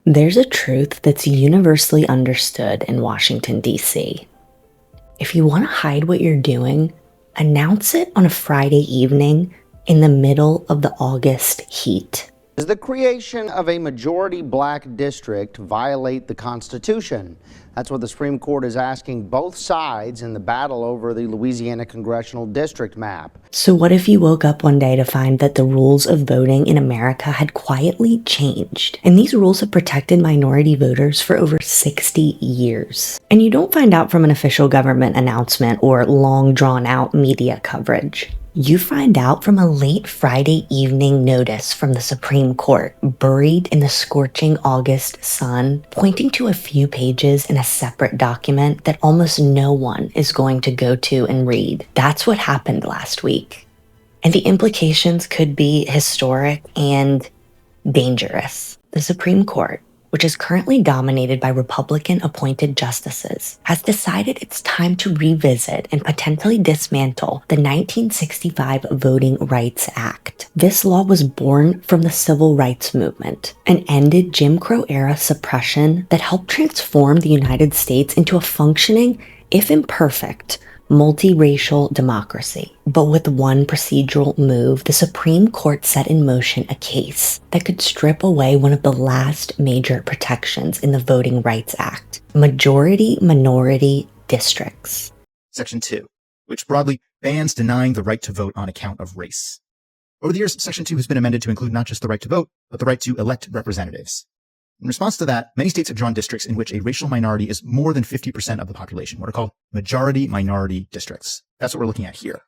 There's a truth that's universally understood in Washington, D.C. If you want to hide what you're doing, announce it on a Friday evening in the middle of the August heat. Does the creation of a majority black district violate the Constitution? That's what the Supreme Court is asking both sides in the battle over the Louisiana congressional district map. So what if you woke up one day to find that the rules of voting in America had quietly changed, and these rules have protected minority voters for over 60 years? And you don't find out from an official government announcement or long drawn-out media coverage. You find out from a late Friday evening notice from the Supreme Court, buried in the scorching August sun, pointing to a few pages in a separate document that almost no one is going to go to and read. That's what happened last week. And the implications could be historic and dangerous. The Supreme Court, which is currently dominated by Republican-appointed justices, has decided it's time to revisit and potentially dismantle the 1965 Voting Rights Act. This law was born from the Civil Rights Movement and ended Jim Crow-era suppression that helped transform the United States into a functioning, if imperfect, multiracial democracy. But with one procedural move, the Supreme Court set in motion a case that could strip away one of the last major protections in the Voting Rights Act: majority-minority districts. Section 2, which broadly bans denying the right to vote on account of race. Over the years, Section 2 has been amended to include not just the right to vote, but the right to elect representatives. In response to that, many states have drawn districts in which a racial minority is more than 50% of the population, what are called majority-minority districts. That's what we're looking at here.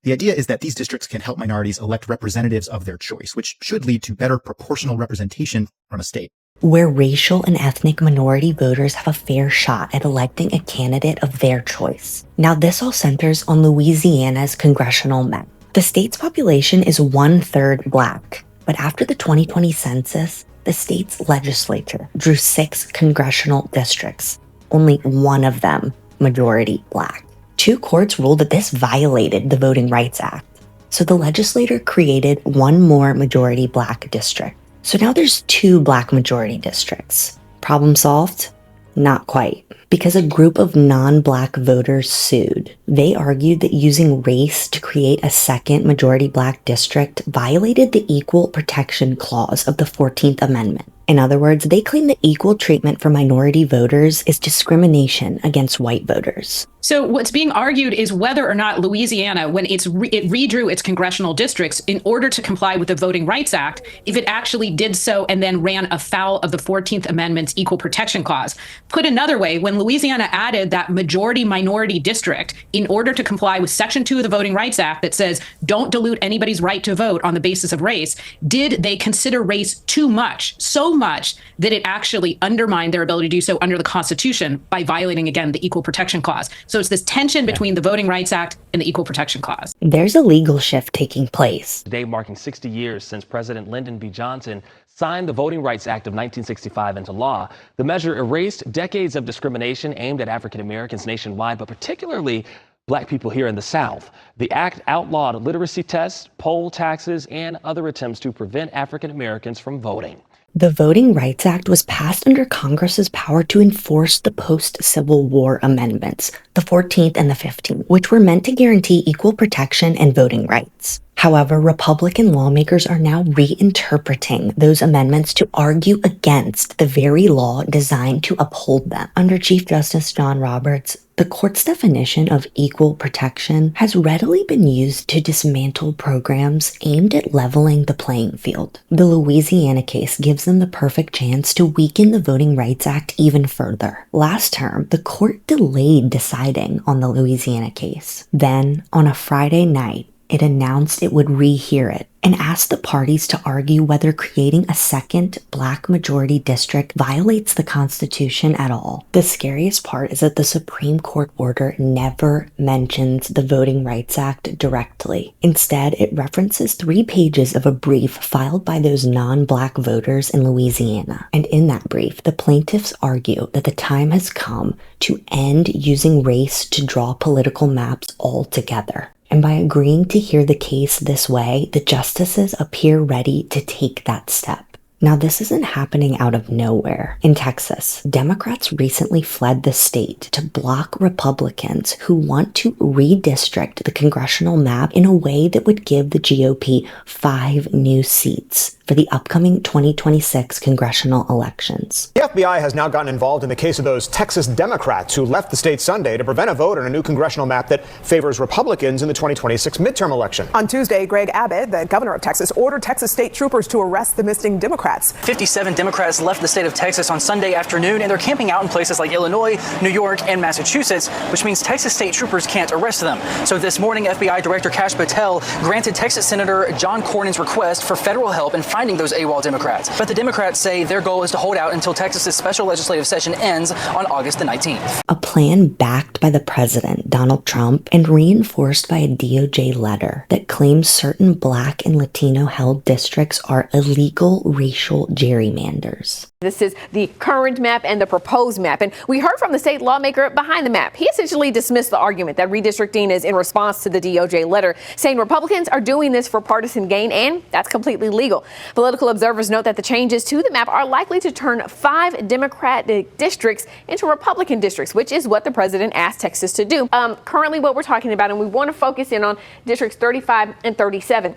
The idea is that these districts can help minorities elect representatives of their choice, which should lead to better proportional representation from a state, where racial and ethnic minority voters have a fair shot at electing a candidate of their choice. Now, this all centers on Louisiana's congressional map. The state's population is 1/3 Black, but after the 2020 census, the state's legislature drew 6 congressional districts, only one of them majority Black. 2 courts ruled that this violated the Voting Rights Act, so the legislature created one more majority Black district. So now there's 2 Black majority districts. Problem solved? Not quite. Because a group of non-Black voters sued. They argued that using race to create a second majority Black district violated the Equal Protection Clause of the 14th Amendment. In other words, they claim that equal treatment for minority voters is discrimination against white voters. So what's being argued is whether or not Louisiana, when it redrew its congressional districts in order to comply with the Voting Rights Act, if it actually did so and then ran afoul of the 14th Amendment's Equal Protection Clause. Put another way, when Louisiana added that majority-minority district in order to comply with Section 2 of the Voting Rights Act that says don't dilute anybody's right to vote on the basis of race, did they consider race too much, so much that it actually undermined their ability to do so under the Constitution by violating, again, the Equal Protection Clause? So it's this tension between the Voting Rights Act and the Equal Protection Clause. There's a legal shift taking place. Today marking 60 years since President Lyndon B. Johnson signed the Voting Rights Act of 1965 into law. The measure erased decades of discrimination aimed at African Americans nationwide, but particularly Black people here in the South. The act outlawed literacy tests, poll taxes, and other attempts to prevent African Americans from voting. The Voting Rights Act was passed under Congress's power to enforce the post-Civil War amendments, the 14th and the 15th, which were meant to guarantee equal protection and voting rights. However, Republican lawmakers are now reinterpreting those amendments to argue against the very law designed to uphold them. Under Chief Justice John Roberts, the court's definition of equal protection has readily been used to dismantle programs aimed at leveling the playing field. The Louisiana case gives them the perfect chance to weaken the Voting Rights Act even further. Last term, the court delayed deciding on the Louisiana case. Then, on a Friday night, it announced it would rehear it and asked the parties to argue whether creating a second Black majority district violates the Constitution at all. The scariest part is that the Supreme Court order never mentions the Voting Rights Act directly. Instead, it references 3 pages of a brief filed by those non-Black voters in Louisiana. And in that brief, the plaintiffs argue that the time has come to end using race to draw political maps altogether. And by agreeing to hear the case this way, the justices appear ready to take that step. Now, this isn't happening out of nowhere. In Texas, Democrats recently fled the state to block Republicans who want to redistrict the congressional map in a way that would give the GOP 5 new seats for the upcoming 2026 congressional elections. The FBI has now gotten involved in the case of those Texas Democrats who left the state Sunday to prevent a vote on a new congressional map that favors Republicans in the 2026 midterm election. On Tuesday, Greg Abbott, the governor of Texas, ordered Texas state troopers to arrest the missing Democrats. 57 Democrats left the state of Texas on Sunday afternoon, and they're camping out in places like Illinois, New York, and Massachusetts, which means Texas state troopers can't arrest them. So this morning, FBI Director Kash Patel granted Texas Senator John Cornyn's request for federal help in finding those AWOL Democrats. But the Democrats say their goal is to hold out until Texas's special legislative session ends on August the 19th. A plan backed by the president, Donald Trump, and reinforced by a DOJ letter that claims certain Black and Latino-held districts are illegal racial gerrymanders. This is the current map and the proposed map. And we heard from the state lawmaker behind the map. He essentially dismissed the argument that redistricting is in response to the DOJ letter, saying Republicans are doing this for partisan gain, and that's completely legal. Political observers note that the changes to the map are likely to turn 5 Democratic districts into Republican districts, which is what the president asked Texas to do. Currently what we're talking about, and we want to focus in on districts 35 and 37.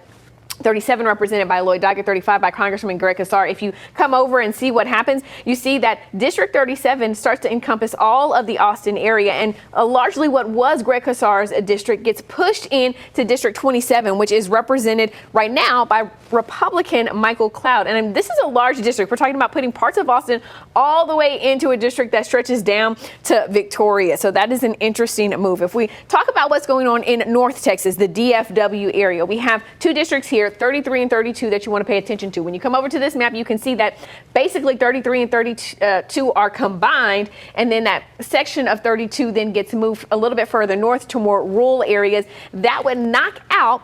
37 represented by Lloyd Doggett, 35 by Congressman Greg Casar. If you come over and see what happens, you see that District 37 starts to encompass all of the Austin area, and largely what was Greg Casar's district gets pushed into District 27, which is represented right now by Republican Michael Cloud. And this is a large district. We're talking about putting parts of Austin all the way into a district that stretches down to Victoria. So that is an interesting move. If we talk about what's going on in North Texas, the DFW area, we have 2 districts here, 33 and 32, that you want to pay attention to. When you come over to this map, you can see that basically 33 and 32 are combined, and then that section of 32 then gets moved a little bit further north to more rural areas. That would knock out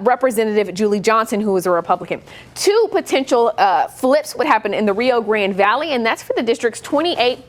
Representative Julie Johnson, who is a Republican. 2 potential flips would happen in the Rio Grande Valley, and that's for the districts 28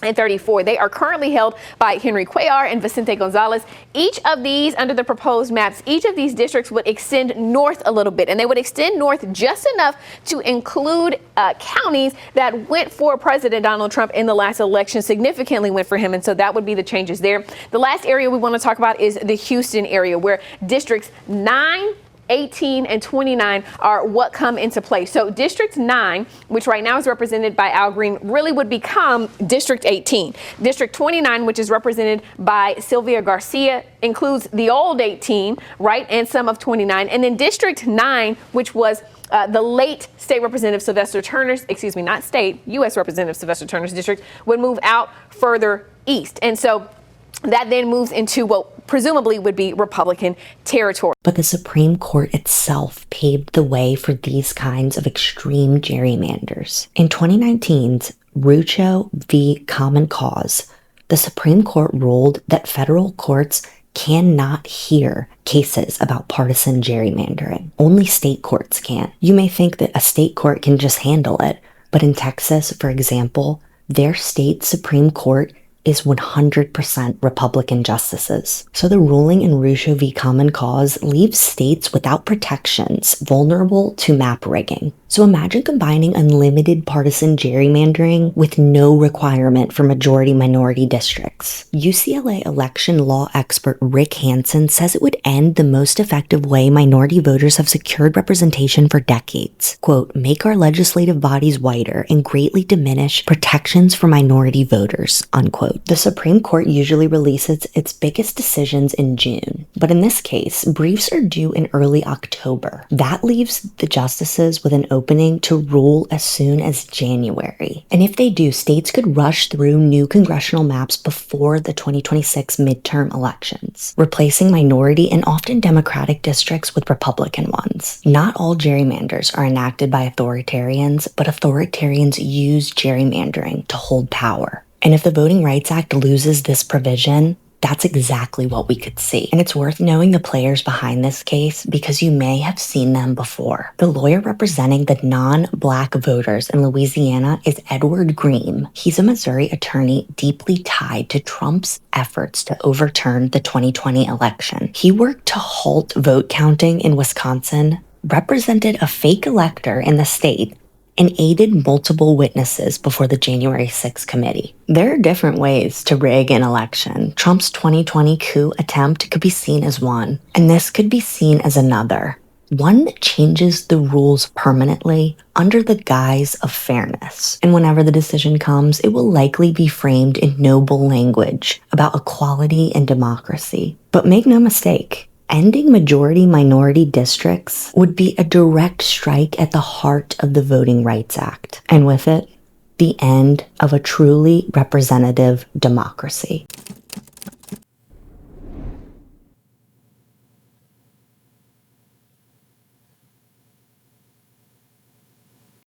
and 34. They are currently held by Henry Cuellar and Vicente Gonzalez. Each of these, under the proposed maps, each of these districts would extend north a little bit, and they would extend north just enough to include counties that went for President Donald Trump in the last election, significantly went for him, and so that would be the changes there. The last area we want to talk about is the Houston area, where districts 9, 18 and 29 are what come into play. So District 9, which right now is represented by Al Green, really would become District 18. District 29, which is represented by Sylvia Garcia, includes the old 18, right, and some of 29. And then District 9, which was the late State Representative Sylvester Turner's, not state, U.S. Representative Sylvester Turner's district, would move out further east. And so that then moves into what presumably would be Republican territory. But the Supreme Court itself paved the way for these kinds of extreme gerrymanders. In 2019's Rucho v. Common Cause, the Supreme Court ruled that federal courts cannot hear cases about partisan gerrymandering. Only state courts can. You may think that a state court can just handle it, but in Texas, for example, their state Supreme Court is 100% Republican justices. So the ruling in Rucho v. Common Cause leaves states without protections vulnerable to map rigging. So imagine combining unlimited partisan gerrymandering with no requirement for majority-minority districts. UCLA election law expert Rick Hansen says it would end the most effective way minority voters have secured representation for decades. Quote, make our legislative bodies whiter and greatly diminish protections for minority voters, unquote. The Supreme Court usually releases its biggest decisions in June, but in this case, briefs are due in early October. That leaves the justices with an opening to rule as soon as January. And if they do, states could rush through new congressional maps before the 2026 midterm elections, replacing minority and often Democratic districts with Republican ones. Not all gerrymanders are enacted by authoritarians, but authoritarians use gerrymandering to hold power. And if the Voting Rights Act loses this provision, that's exactly what we could see. And it's worth knowing the players behind this case because you may have seen them before. The lawyer representing the non-Black voters in Louisiana is Edward Green. He's a Missouri attorney deeply tied to Trump's efforts to overturn the 2020 election. He worked to halt vote counting in Wisconsin, represented a fake elector in the state, and aided multiple witnesses before the January 6th committee. There are different ways to rig an election. Trump's 2020 coup attempt could be seen as one, and this could be seen as another. One that changes the rules permanently under the guise of fairness. And whenever the decision comes, it will likely be framed in noble language about equality and democracy. But make no mistake, ending majority-minority districts would be a direct strike at the heart of the Voting Rights Act. And with it, the end of a truly representative democracy.